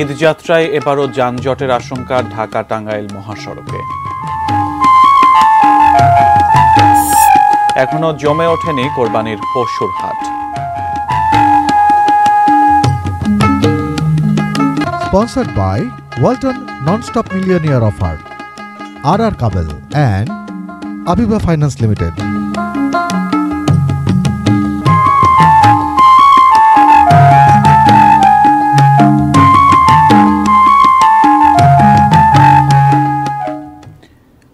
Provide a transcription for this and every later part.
ঈদযাত্রায় এবারও যানজটের আশঙ্কা ঢাকা টাঙ্গাইল মহাসড়কে। এখনো জমে ওঠেনি কোরবানির পশুর হাট। Sponsored by Walton Non-Stop Millionaire Offer, RR Kabel and Abiba Finance Limited.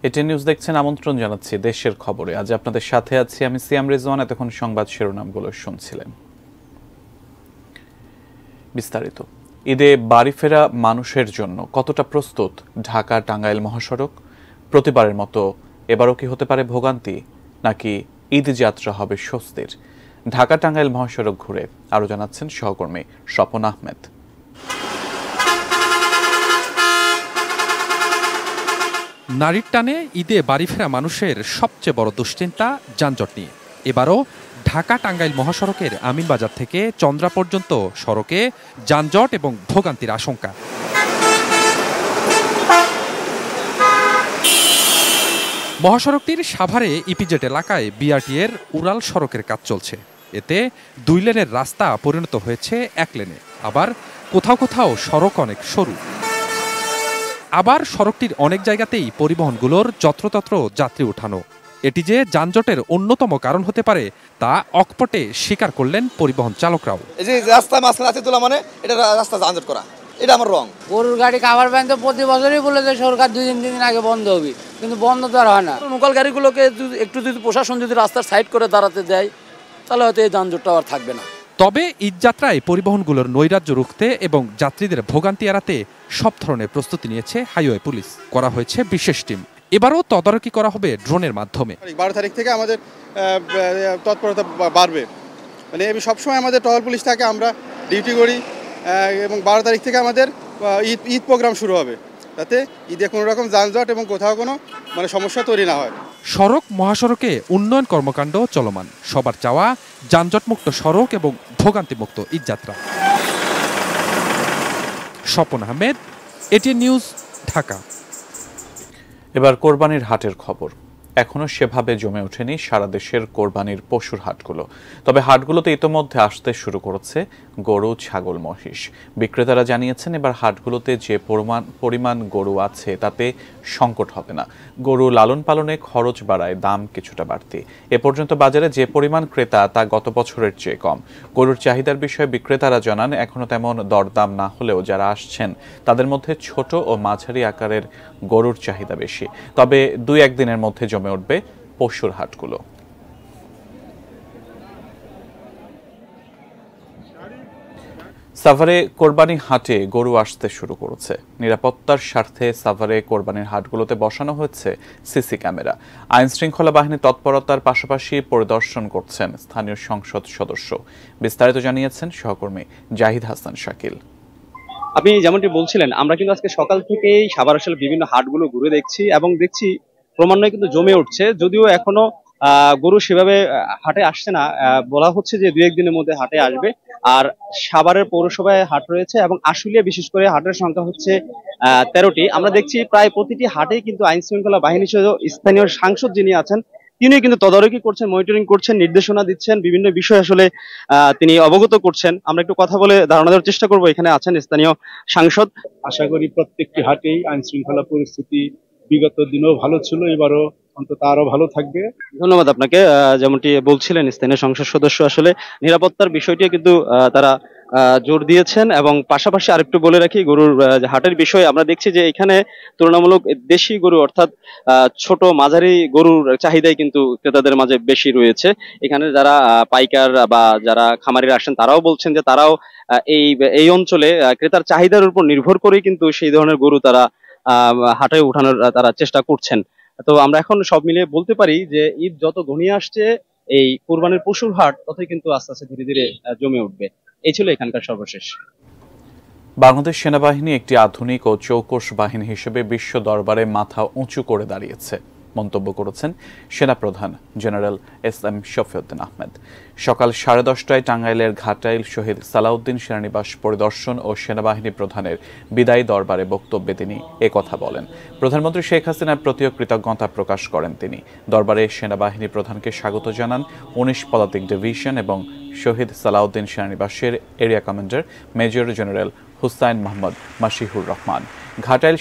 ATN news দেখছেন, আমন্ত্রণ জানাচ্ছি দেশের খবরে। আজ আপনাদের সাথে আছি আমি সিয়াম রিজওয়ান। এতক্ষণ সংবাদ শিরোনামগুলো শুনছিলেন। বিস্তারিত। ঈদে বাড়ি ফেরা মানুষের জন্য কতটা প্রস্তুত ঢাকা টাঙ্গাইল মহাসড়ক? প্রতিবারের মতো এবারও কি হতে পারে ভোগান্তি, নাকি ঈদ যাত্রা হবে স্বস্তির? ঢাকা টাঙ্গাইল মহাসড়ক ঘুরে আরও জানাচ্ছেন সহকর্মী স্বপন আহমেদ। নারীর টানে ঈদে বাড়ি ফেরা মানুষের সবচেয়ে বড় দুশ্চিন্তা যানজট নিয়ে। এবারও ঢাকা টাঙ্গাইল মহাসড়কের আমিনবাজার থেকে চন্দ্রা পর্যন্ত সড়কে যানজট এবং ভোগান্তির আশঙ্কা। মহাসড়কটির সাভারে ইপিজেড এলাকায় বিআরটি-এর উড়াল সড়কের কাজ চলছে। এতে 2 লেনের রাস্তা পরিণত হয়েছে 1 লেনে। আবার কোথাও কোথাও সড়ক অনেক সরু। আবার সড়কটির অনেক জায়গাতেই পরিবহনগুলোর যত্রতত্র যাত্রী উঠানো। এটি যে যানজটের অন্যতম কারণ হতে পারে তা অকপটে স্বীকার করলেন পরিবহন চালকরাও। এই যে রাস্তা মাঝখানে আছে তোলা মানে এটা রাস্তা যানজট করা, এটা আমার রং। গরুর গাড়ি খাবার ব্যাংক তো প্রতি বছরই বলে যে সরকার 2-3 দিন আগে বন্ধ হবে, কিন্তু বন্ধ তো আর হয় না। লোকাল গাড়িগুলোকে একটু যদি প্রশাসন যদি রাস্তার সাইড করে দাঁড়াতে দেয় তাহলে হয়তো এই যানজটটা আর থাকবে না। তবে ঈদযাত্রায় পরিবহনগুলোর নৈরাজ্য রুখতে এবং যাত্রীদের ভোগান্তি এড়াতে সব ধরনের প্রস্তুতি নিয়েছে হাইওয়ে পুলিশ। করা হয়েছে বিশেষ টিম। এবারও তদারকি করা হবে ড্রোনের মাধ্যমে। 12 তারিখ থেকে আমাদের তৎপরতা বাড়বে। মানে আমি সবসময় আমাদের টহল পুলিশ থাকে, আমরা ডিউটি করি এবং 12 তারিখ থেকে আমাদের ঈদ প্রোগ্রাম শুরু হবে, যাতে ঈদে কোনো রকম যানজট এবং কোথাও কোনো সমস্যা তৈরি না হয়। সড়ক মহাসড়কে উন্নয়ন কর্মকাণ্ড চলমান। সবার চাওয়া যানজটমুক্ত সড়ক এবং ভোগান্তিমুক্ত ঈদযাত্রা। Swapan Ahmed, ATN News, Dhaka. এবার কোরবানির হাটের খবর। এখনো সেভাবে জমে ওঠেনি সারা দেশের কোরবানির পশুর হাটগুলো। তবে হাটগুলোতে ইতোমধ্যে আসতে শুরু করেছে গরু, ছাগল, মহিষ। বিক্রেতারা জানিয়েছেন এবার হাটগুলোতে যে পরিমাণ গরু আছে তাতে সংকট হবে না। গরু লালন পালনে খরচ বাড়ায় দাম কিছুটা বাড়তি। এ পর্যন্ত বাজারে যে পরিমাণ ক্রেতা তা গত বছরের চেয়ে কম। গরুর চাহিদার বিষয়ে বিক্রেতারা জানান এখনো তেমন দরদাম না হলেও যারা আসছেন তাদের মধ্যে ছোট ও মাঝারি আকারের গরুর চাহিদা বেশি। তবে 2-1 দিনের মধ্যে জমে উঠবে পশুর হাটগুলো। সাভারে কোরবানি হাটে গরু আসতে শুরু করেছে। নিরাপত্তার স্বার্থে সাভারে কোরবানির হাটগুলোতে বসানো হয়েছে সিসি ক্যামেরা। আইন শৃঙ্খলা বাহিনী তৎপরতার পাশাপাশি পরিদর্শন করছেন স্থানীয় সংসদ সদস্য। বিস্তারিত জানিয়েছেন সহকর্মী জাহিদ হাসান শাকিল। আপনি যেমনটি বলছিলেন, আমরা কিন্তু আজকে সকাল থেকেই সাভার আসলে বিভিন্ন হাটগুলো ঘুরে দেখছি এবং দেখছি ক্রমান্বয়ে কিন্তু জমে উঠছে। যদিও এখনো গরু সেভাবে হাটে আসছে না, বলা হচ্ছে যে 2-1 দিনের মধ্যে হাটে আসবে। আর সাভারের পৌরসভায় হাট রয়েছে এবং আশুলিয়া বিশেষ করে হাটের সংখ্যা হচ্ছে 13টি। আমরা দেখছি প্রায় প্রতিটি হাটেই কিন্তু আইন শৃঙ্খলা বাহিনী সহ স্থানীয় সাংসদ যিনি আছেন তিনি কিন্তু তদারকি করছেন, মনিটরিং করছেন, নির্দেশনা দিচ্ছেন, বিভিন্ন বিষয় আসলে তিনি অবগত করছেন। আমরা একটু কথা বলে ধারণা দেওয়ার চেষ্টা করবো। এখানে আছেন স্থানীয় সাংসদ। আশা করি প্রত্যেকটি হাটেই আইন শৃঙ্খলা পরিস্থিতি বিগত দিনেও ভালো ছিল, এবারও অন্তত আরো ভালো থাকবে। ধন্যবাদ আপনাকে। যেমনটি বলছিলেন স্থানীয় সংসদ সদস্য, আসলে নিরাপত্তার বিষয়টি কিন্তু তারা জোর দিয়েছেন এবং পাশাপাশি আরেকটু বলে রাখি গরুর হাটের বিষয়ে আমরা দেখছি যে এখানে তুলনামূলক দেশি গরু অর্থাৎ ছোট মাঝারি গরুর চাহিদাই কিন্তু ক্রেতাদের মাঝে বেশি রয়েছে। এখানে যারা পাইকার বা যারা খামারিরা আসেন তারাও বলছেন যে তারাও এই অঞ্চলে ক্রেতার চাহিদার উপর নির্ভর করেই কিন্তু সেই ধরনের গরু তারা হাটে উঠানোর তারা চেষ্টা করছেন। তো আমরা এখন সব মিলিয়ে বলতে পারি যে ঈদ যত ঘনিয়ে আসছে এই কুরবানির পশুর হাট ততই কিন্তু আস্তে আস্তে ধীরে ধীরে জমে উঠবে। এই ছিল এখানকার সর্বশেষ। বাংলাদেশ সেনাবাহিনী একটি আধুনিক ও চৌকস বাহিনী হিসেবে বিশ্ব দরবারে মাথা উঁচু করে দাঁড়িয়েছে। মন্তব্য করেছেন সেনাপ্রধান জেনারেল এস.এম. শফিউদ্দিন আহমেদ। সকাল 10:30টায় টাঙ্গাইলের ঘাটাইল শহীদ সালাউদ্দিন সেনানিবাস পরিদর্শন ও সেনাবাহিনী প্রধানের বিদায়ী দরবারে বক্তব্যে তিনি একথা বলেন। প্রধানমন্ত্রী শেখ হাসিনার প্রতিও কৃতজ্ঞতা প্রকাশ করেন তিনি। দরবারে সেনাবাহিনী প্রধানকে স্বাগত জানান 19 পদাতিক ডিভিশন এবং শহীদ সালাউদ্দিন সেনানিবাসের area commander major general Hussain Mohammad Masihur Rahman. Ghatail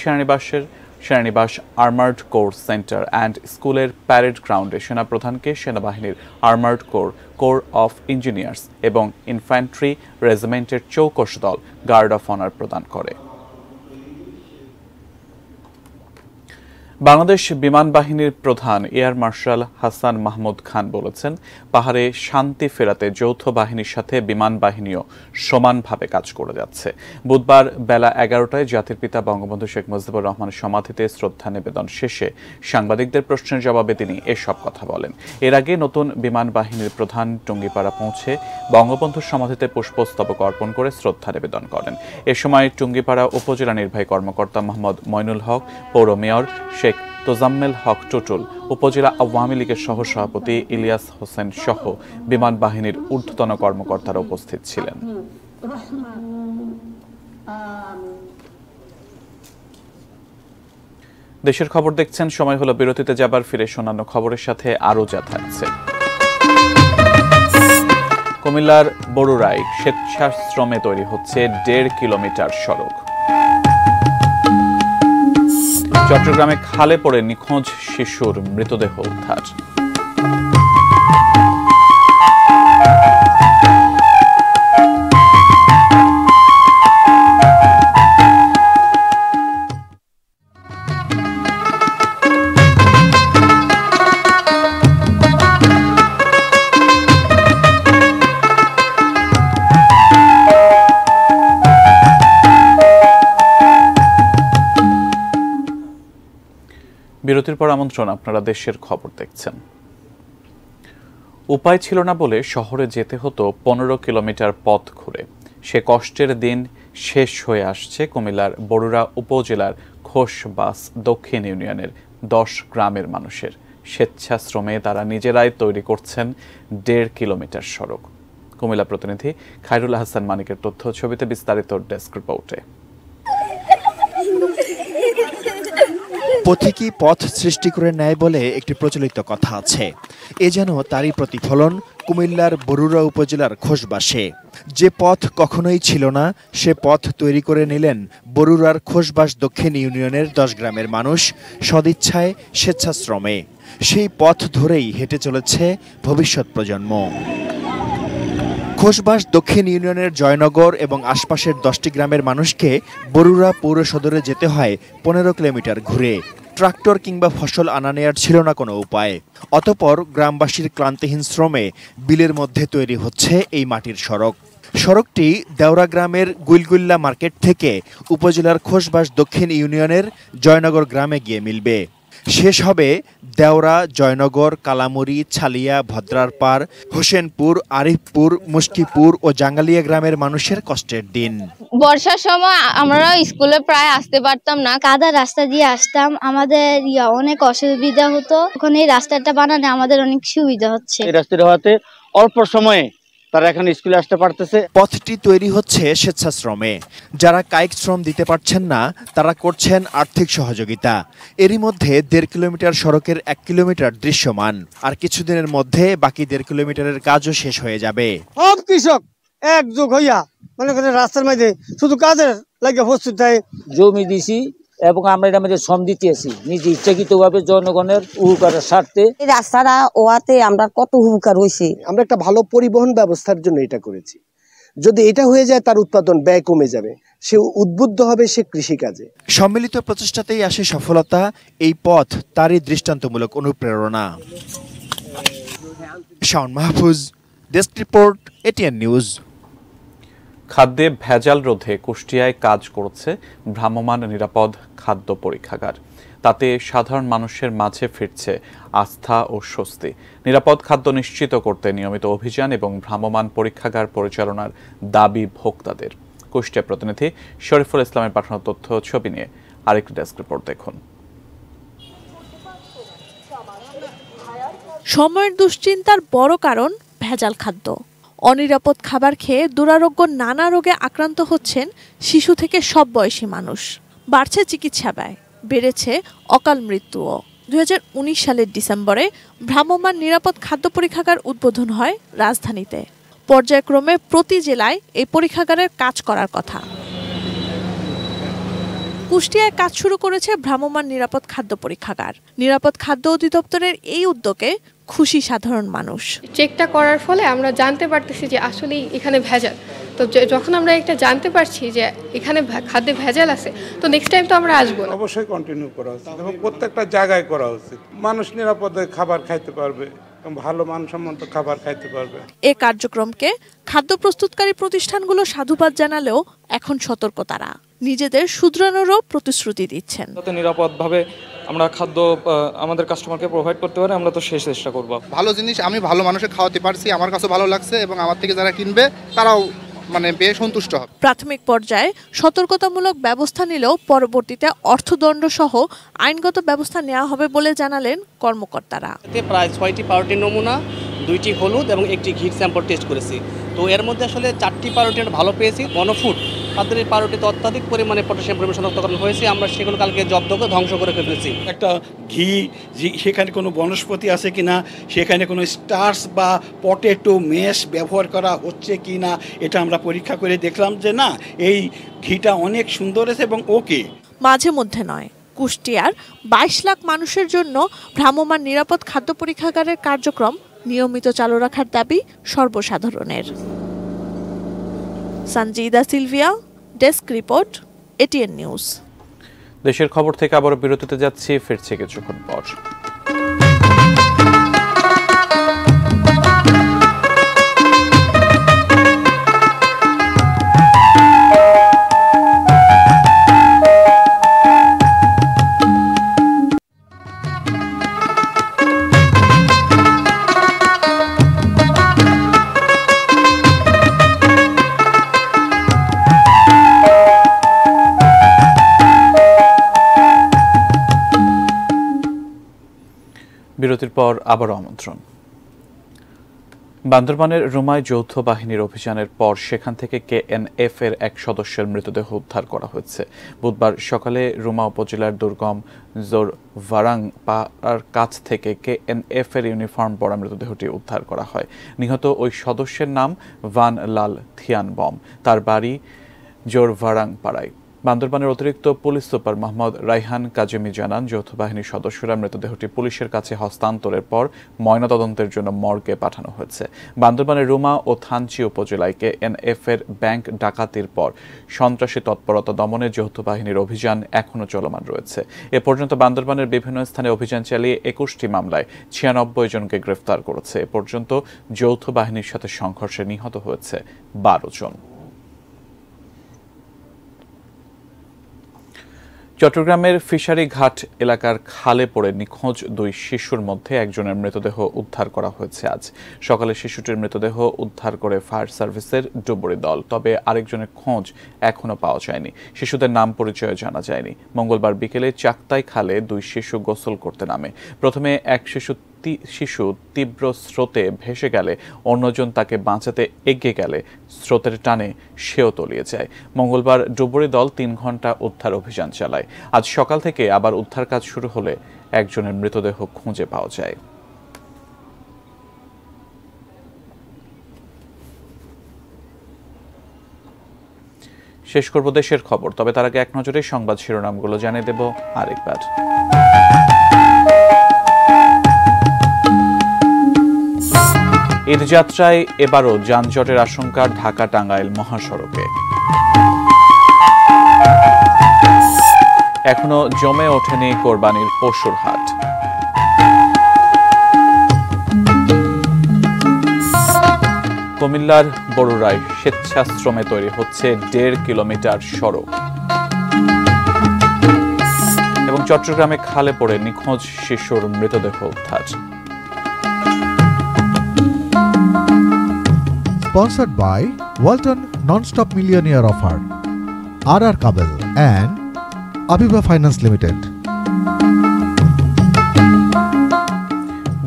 সেনানিবাস আর্মার্ড কোর সেন্টার অ্যান্ড স্কুলের প্যারেড গ্রাউন্ডে সেনাপ্রধানকে সেনাবাহিনীর আর্মার্ড কোর অফ ইঞ্জিনিয়ার্স এবং ইনফ্যান্ট্রি রেজিমেন্টের চৌকস দল গার্ড অফ অনার প্রদান করে। বাংলাদেশ বিমান বাহিনীর প্রধান এয়ার মার্শাল হাসান মাহমুদ খান বলেছেন, পাহাড়ে শান্তি ফেরাতে যৌথ বাহিনীর সাথে বিমান বাহিনীও সমানভাবে কাজ করে যাচ্ছে। বুধবার বেলা 11টায় জাতির পিতা বঙ্গবন্ধু শেখ মুজিবুর রহমানের সমাধিতে শ্রদ্ধা নিবেদন শেষে সাংবাদিকদের প্রশ্নের জবাবে তিনি এসব কথা বলেন। এর আগে নতুন বিমান বাহিনীর প্রধান টুঙ্গিপাড়া পৌঁছে বঙ্গবন্ধুর সমাধিতে পুষ্পস্তবক অর্পণ করে শ্রদ্ধা নিবেদন করেন। এ সময় টুঙ্গিপাড়া উপজেলা নির্বাহী কর্মকর্তা মোহাম্মদ মইনুল হক, পৌর মেয়র শেখ তোজাম্মেল হক টুটুল, উপজেলা আওয়ামী লীগের সহসভাপতি ইলিয়াস হোসেন সহ বিমান বাহিনীর ঊর্ধ্বতন কর্মকর্তারা উপস্থিত ছিলেন। দেশের খবর দেখছেন, সময় হলো বিরতিতে যাবার, ফিরে অন্যান্য খবরের সাথে আরো যা থাকছে। কুমিল্লার বড়ুরায় স্বেচ্ছাশ্রমে তৈরি হচ্ছে 1.5 কিলোমিটার সড়ক। চট্টগ্রামে খালে পড়ে নিখোঁজ শিশুর মৃতদেহ উদ্ধার। বিরতির পর আমন্ত্রণ, আপনারা দেশের খবর দেখছেন। উপায় ছিল না বলে শহরে যেতে হতো 15 কিলোমিটার পথ ঘুরে। সে কষ্টের দিন শেষ হয়ে আসছে কুমিল্লার বড়ুরা উপজেলার খোশবাস দক্ষিণ ইউনিয়নের 10 গ্রামের মানুষের। স্বেচ্ছাশ্রমে তারা নিজেরাই তৈরি করছেন 1.5 কিলোমিটার সড়ক। কুমিল্লা প্রতিনিধি খায়রুল হাসান মানিকের তথ্য, ছবিতে বিস্তারিত ডেস্ক রিপোর্টে। পথিকী পথ সৃষ্টি করে নেয় বলে একটি প্রচলিত কথা আছে। এ যেন তারই প্রতিফলন কুমিল্লার বরুড়া উপজেলার খোশবাসে। যে পথ কখনোই ছিল না, সে পথ তৈরি করে নিলেন বরুড়ার খোশবাস দক্ষিণ ইউনিয়নের 10 গ্রামের মানুষ সদিচ্ছায়, স্বেচ্ছাশ্রমে। সেই পথ ধরেই হেঁটে চলেছে ভবিষ্যৎ প্রজন্ম। খোশবাস দক্ষিণ ইউনিয়নের জয়নগর এবং আশপাশের 10টি গ্রামের মানুষকে বরুড়া পৌর সদরে যেতে হয় 15 কিলোমিটার ঘুরে। ট্রাক্টর কিংবা ফসল আনা নেয়ার ছিল না কোনো উপায়। অতঃপর গ্রামবাসীর ক্লান্তিহীন শ্রমে বিলের মধ্যে তৈরি হচ্ছে এই মাটির সড়ক। সড়কটি দেওরা গ্রামের গুইলগুল্লা মার্কেট থেকে উপজেলার খোশবাস দক্ষিণ ইউনিয়নের জয়নগর গ্রামে গিয়ে মিলবে। শেষ হবে দেওরা, জয়নগর, কালামুড়ি, ছালিয়া, ভদ্রারপাড়, হোসেনপুর, আরিফপুর, মুশকিপুর ও জাঙ্গালিয়া গ্রামের মানুষের কষ্টের দিন। বর্ষার সময় আমরা স্কুলে প্রায় আসতে পারতাম না, কাদা রাস্তা দিয়ে আসতাম। আমাদের অনেক অসুবিধা হতো। এখন এই রাস্তাটা বানানো আমাদের অনেক সুবিধা হচ্ছে। এই রাস্তাটা হতে অল্প সময়ে তারা এখন স্কুলে আসতে পারতেছে। পথটি তৈরি হচ্ছে স্বেচ্ছাশ্রমে। যারা কায়িক শ্রম দিতে পারছেন না, তারা করছেন আর্থিক সহযোগিতা। এরই মধ্যে 1.5 কিলোমিটার সড়কের 1 কিলোমিটার দৃশ্যমান। আর কিছুদিনের মধ্যে বাকি 1.5 কিলোমিটারের কাজও শেষ হয়ে যাবে। সব কৃষক একযোগ হইয়া মনে করেন রাস্তার মধ্যে শুধু কাজের লাগে প্রস্তুত হয়। জমি দিছি এবং আমরা এটা মধ্যে শ্রম দিতে আছি নিজে ইচ্ছাকৃতভাবে জনগণের উপকারের স্বার্থে। এই রাস্তাটা ওয়াতে আমরা কত উপকার হয়েছে। আমরা একটা ভালো পরিবহন ব্যবস্থার জন্য এটা করেছি। যদি এটা হয়ে যায়, তার উৎপাদন ব্যয় কমে যাবে, সে উদ্বুদ্ধ হবে সে কৃষিকাজে। সম্মিলিত প্রচেষ্টাতেই আসে সফলতা। এই পথ তারই দৃষ্টান্তমূলক অনুপ্রেরণা। Shaon Mahfuz, desk report, ATN news. খাদ্যে ভেজাল রোধে কুষ্টিয়ায় কাজ করছে ভ্রাম্যমাণ নিরাপদ খাদ্য পরীক্ষাগার। তাতে সাধারণ মানুষের মাঝে ফিরছে আস্থা ও স্বস্তি। নিরাপদ খাদ্য নিশ্চিত করতে নিয়মিত অভিযান এবং ভ্রাম্যমাণ পরীক্ষাগার পরিচালনার দাবি ভোক্তাদের। কুষ্টিয়া প্রতিনিধি শরীফুল ইসলামের পাঠানো তথ্য, ছবি নিয়ে আরেকটি ডেস্ক রিপোর্ট দেখুন। সময়ের দুশ্চিন্তার বড় কারণ ভেজাল খাদ্য। অনিরাপদ খাবার খেয়ে দুরারোগ্য নানা রোগে আক্রান্ত হচ্ছেন শিশু থেকে সব বয়সী মানুষ। বাড়ছে চিকিৎসা ব্যয়, বেড়েছে অকাল মৃত্যুও। 2019 সালের ডিসেম্বরে ভ্রাম্যমাণ নিরাপদ খাদ্য পরীক্ষাগার উদ্বোধন হয় রাজধানীতে। পর্যায়ক্রমে প্রতি জেলায় এই পরীক্ষাগারের কাজ করার কথা। কুষ্টিয়ায় কাজ শুরু করেছে ভ্রাম্যমাণ নিরাপদ খাদ্য পরীক্ষাগার। নিরাপদ খাদ্য অধিদপ্তরের এই উদ্যোগে খুশি সাধারণ মানুষ। চেকটা করার ফলে আমরা জানতে পারতেছি যে আসলে এখানে ভেজাল। তো যখন আমরা একটা জানতে পারছি যে এখানে খাদ্যে ভেজাল আছে, তো নেক্সট টাইম তো আমরা আসবো না। অবশ্যই কন্টিনিউ করা উচিত এবং প্রত্যেকটা জায়গায় করা উচিত। মানুষ নিরাপদে খাবার খাইতে পারবে, ভালো মানসম্মত খাবার খাইতে পারবে। এই কার্যক্রমকে খাদ্য প্রস্তুতকারী প্রতিষ্ঠানগুলো সাধুবাদ জানালেও এখন সতর্ক তারা। নিজেদের শুধরানোরও প্রতিশ্রুতি দিচ্ছেন। যাতে নিরাপদভাবে আমরা খাদ্য আমাদের কাস্টমারকে প্রোভাইড করতে পারি, আমরা তো শেষ চেষ্টা করব। ভালো জিনিস আমি ভালো মানুষকে খাওয়াতে পারছি, আমার কাছে ভালো লাগছে এবং আমার থেকে যারা কিনবে তারাও বেশ সন্তুষ্ট হবে। প্রাথমিক পর্যায়ে সতর্কতামূলক ব্যবস্থা নিলেও পরবর্তীতে অর্থদণ্ড সহ আইনগত ব্যবস্থা নেওয়া হবে বলে জানালেন কর্মকর্তারা। প্রায় 6টি পাউরুটির নমুনা, 2টি হলুদ এবং 1টি ঘির স্যাম্পল টেস্ট করেছি। তো এর মধ্যে আসলে 4টি পাউরুটি ভালো পেয়েছি। বনফুড তাদের এই পাউরুটিতে অত্যাধিক পরিমাণে পটাশিয়াম পরিমাণ শনাক্তকরণ হয়েছে। আমরা সেগুলো কালকে জব্দ করে ধ্বংস করে ফেলেছি। একটা ঘি সেখানে কোনো বনস্পতি আছে কিনা, সেখানে কোনো স্টার্চ বা পটেটো মেশ ব্যবহার করা হচ্ছে কি না, এটা আমরা পরীক্ষা করে দেখলাম যে না, এই ঘিটা অনেক সুন্দর আছে এবং ওকে। মাঝে মধ্যে নয়, কুষ্টিয়ার 22 লাখ মানুষের জন্য ভ্রাম্যমাণ নিরাপদ খাদ্য পরীক্ষাগারের কার্যক্রম নিয়মিত চালু রাখার দাবি সর্বসাধারণের। Sanjida Sylvia, desk report, ATN news. দেশের খবর থেকে আবারও বিরতিতে যাচ্ছি, ফিরছে কিছুক্ষণ পর। বিরতির পর আবারও আমন্ত্রণ। বান্দরবানের রুমায় যৌথ বাহিনীর অভিযানের পর সেখান থেকে কেএনএফ এর এক সদস্যের মৃতদেহ উদ্ধার করা হয়েছে। বুধবার সকালে রুমা উপজেলার দুর্গম জোরভারাং পাড়ার কাছ থেকে কেএনএফ এর ইউনিফর্ম পরা মৃতদেহটি উদ্ধার করা হয়। নিহত ওই সদস্যের নাম ভান লাল থিয়ান বম। তার বাড়ি জোরভারাং পাড়ায়। বান্দরবানের অতিরিক্ত পুলিশ সুপার মোহাম্মদ রাইহান কাজেমি জানান, যৌথ বাহিনীর সদস্যরা মৃতদেহটি পুলিশের কাছে হস্তান্তরের পর ময়নাতদন্তের জন্য মর্গে পাঠানো হয়েছে। বান্দরবানের রুমা ও থানচি উপজেলায় কেএনএফ এর ব্যাংক ডাকাতির পর সন্ত্রাসী তৎপরতা দমনে যৌথ বাহিনীর অভিযান এখনও চলমান রয়েছে। এ পর্যন্ত বান্দরবানের বিভিন্ন স্থানে অভিযান চালিয়ে 21টি মামলায় 96 জনকে গ্রেফতার করেছে। এ পর্যন্ত যৌথ বাহিনীর সাথে সংঘর্ষে নিহত হয়েছে 12 জন। চট্টগ্রামের ফিশারি ঘাট এলাকার খালে পড়ে নিখোঁজ 2 শিশুর মধ্যে একজনের মৃতদেহ উদ্ধার করা হয়েছে আজ সকালে। শিশুটির মৃতদেহ উদ্ধার করে ফায়ার সার্ভিসের ডুবুরি দল, তবে আরেকজনের খোঁজ এখনো পাওয়া যায়নি। শিশুদের নাম পরিচয় জানা যায়নি। মঙ্গলবার বিকেলে চাকতাই খালে 2 শিশু গোসল করতে নামে। প্রথমে এক শিশু তীব্র স্রোতে ভেসে গেলে অন্যজন তাকে বাঁচাতে এগিয়ে গেলে স্রোতের টানে সেও তলিয়ে যায়। মঙ্গলবার ডুবুরি দল 3 ঘন্টা উদ্ধার অভিযান চালায়। আজ সকাল থেকে আবার উদ্ধার কাজ শুরু হলে একজনের মৃতদেহ খুঁজে পাওয়া যায়। শেষ করব দেশের খবর, তবে তার আগে এক নজরে সংবাদ শিরোনামগুলো জানিয়ে দেব আরেকবার। ঈদযাত্রায় এবারও যানজটের আশঙ্কা ঢাকা টাঙ্গাইল মহাসড়কে। এখনো জমে ওঠেনি কোরবানির পশুর হাট। কুমিল্লার বরুড়ায় স্বেচ্ছাশ্রমে তৈরি হচ্ছে 1.5 কিলোমিটার সড়ক। এবং চট্টগ্রামে খালে পড়ে নিখোঁজ শিশুর মৃতদেহ উদ্ধার। Sponsored by Walton Non-Stop Millionaire Offer, RR Kabel and Abiba Finance Limited.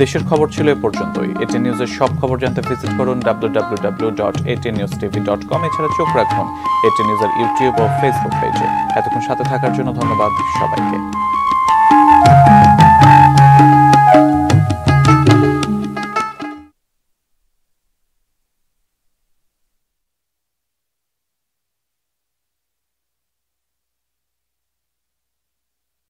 দেশের খবর ছিল এ পর্যন্তই। এটিএন নিউজের সব খবর জানতে ভিজিট করুন www.atnnewstv.com। এছাড়া চোখ রাখুন এটিএন নিউজের ইউটিউব ও ফেসবুক পেজে। এতক্ষণ সাথে থাকার জন্য ধন্যবাদ সবাইকে।